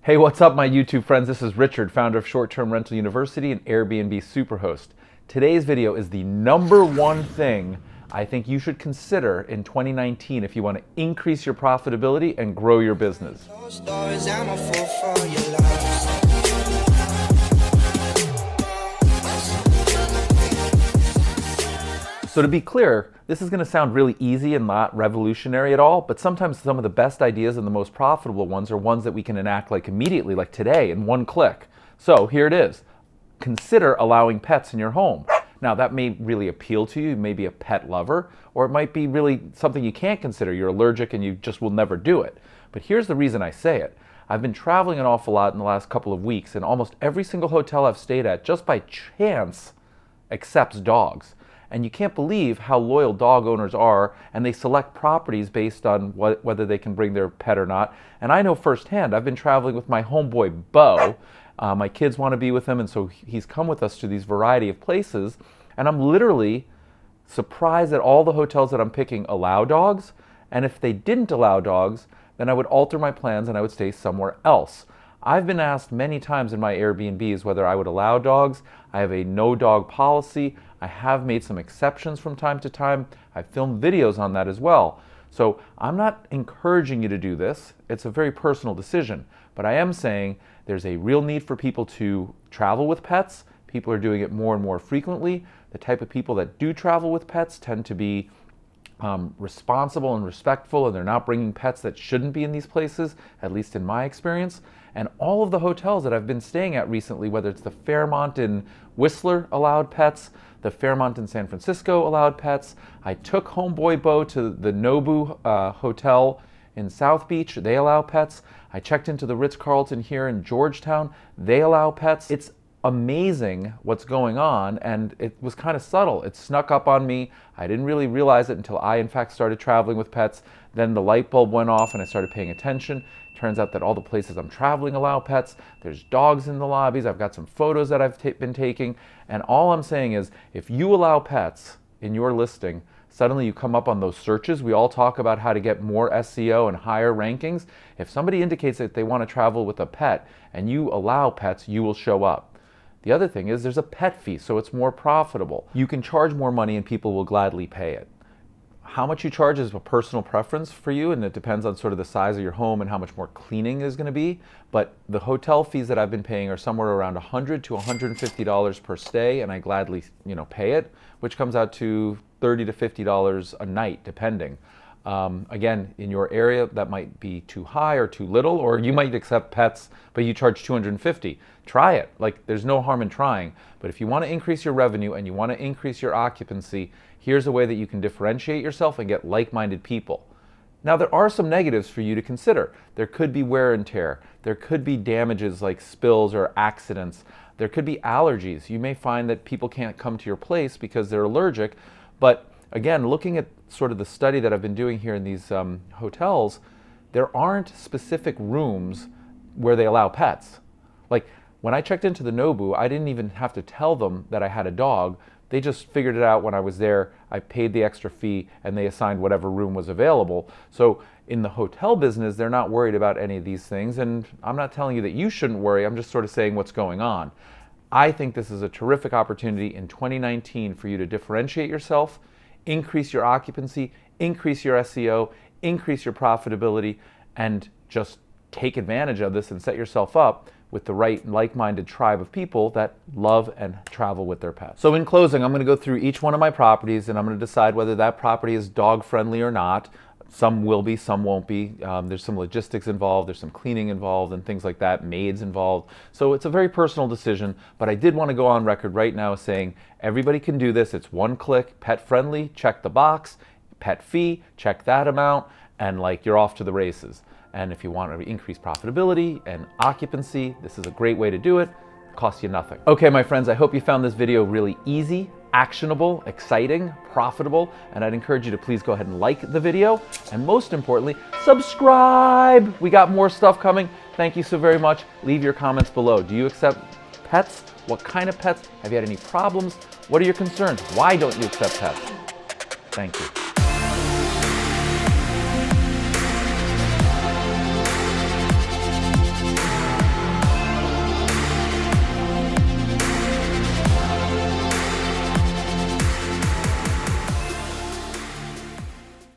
Hey, what's up, my YouTube friends? This is Richard, founder of Short-Term Rental University and Airbnb Superhost. Today's video is the number one thing I think you should consider in 2019 if you want to increase your profitability and grow your business. So to be clear, this is going to sound really easy and not revolutionary at all, but sometimes some of the best ideas and the most profitable ones are ones that we can enact like immediately, like today, in one click. So here it is. Consider allowing pets in your home. Now that may really appeal to you. You may be a pet lover, or it might be really something you can't consider. You're allergic and you just will never do it. But here's the reason I say it. I've been traveling an awful lot in the last couple of weeks, and almost every single hotel I've stayed at, just by chance, accepts dogs. And you can't believe how loyal dog owners are, and they select properties based on whether they can bring their pet or not. And I know firsthand, I've been traveling with my homeboy, Bo. My kids want to be with him, and so he's come with us to these variety of places. And I'm literally surprised that all the hotels that I'm picking allow dogs. And if they didn't allow dogs, then I would alter my plans and I would stay somewhere else. I've been asked many times in my Airbnbs whether I would allow dogs. I have a no dog policy. I have made some exceptions from time to time. I've filmed videos on that as well. So I'm not encouraging you to do this. It's a very personal decision. But I am saying there's a real need for people to travel with pets. People are doing it more and more frequently. The type of people that do travel with pets tend to be responsible and respectful, and they're not bringing pets that shouldn't be in these places, at least in my experience. And all of the hotels that I've been staying at recently, whether it's the Fairmont in Whistler allowed pets, the Fairmont in San Francisco allowed pets. I took homeboy Bo to the Nobu Hotel in South Beach. They allow pets. I checked into the Ritz-Carlton here in Georgetown. They allow pets. It's amazing what's going on, and it was kind of subtle. It snuck up on me. I didn't really realize it until I, in fact, started traveling with pets. Then the light bulb went off and I started paying attention. Turns out that all the places I'm traveling allow pets. There's dogs in the lobbies. I've got some photos that I've been taking. And all I'm saying is, if you allow pets in your listing, suddenly you come up on those searches. We all talk about how to get more SEO and higher rankings. If somebody indicates that they want to travel with a pet and you allow pets, you will show up. The other thing is there's a pet fee, so it's more profitable. You can charge more money and people will gladly pay it. How much you charge is a personal preference for you, and it depends on sort of the size of your home and how much more cleaning is going to be. But the hotel fees that I've been paying are somewhere around $100 to $150 per stay, and I gladly, pay it, which comes out to $30 to $50 a night, depending. Again, in your area, that might be too high or too little, or you might accept pets, but you charge $250. Try it. Like, there's no harm in trying. But if you want to increase your revenue and you want to increase your occupancy, here's a way that you can differentiate yourself and get like-minded people. Now, there are some negatives for you to consider. There could be wear and tear. There could be damages like spills or accidents. There could be allergies. You may find that people can't come to your place because they're allergic. But again, looking at sort of the study that I've been doing here in these hotels, there aren't specific rooms where they allow pets. Like, when I checked into the Nobu, I didn't even have to tell them that I had a dog. They just figured it out when I was there. I paid the extra fee and they assigned whatever room was available. So in the hotel business, they're not worried about any of these things. And I'm not telling you that you shouldn't worry. I'm just sort of saying what's going on. I think this is a terrific opportunity in 2019 for you to differentiate yourself, increase your occupancy, increase your SEO, increase your profitability, and just take advantage of this and set yourself up with the right like-minded tribe of people that love and travel with their pets. So in closing, I'm going to go through each one of my properties and I'm going to decide whether that property is dog-friendly or not. Some will be, some won't be. There's some logistics involved, there's some cleaning involved and things like that, maids involved. So it's a very personal decision, but I did want to go on record right now saying everybody can do this. It's one click, pet-friendly, check the box, pet fee, check that amount, and you're off to the races. And if you want to increase profitability and occupancy, this is a great way to do it. It costs you nothing. Okay, my friends, I hope you found this video really easy, actionable, exciting, profitable, and I'd encourage you to please go ahead and like the video, and most importantly, subscribe. We got more stuff coming. Thank you so very much. Leave your comments below. Do you accept pets? What kind of pets? Have you had any problems? What are your concerns? Why don't you accept pets? Thank you.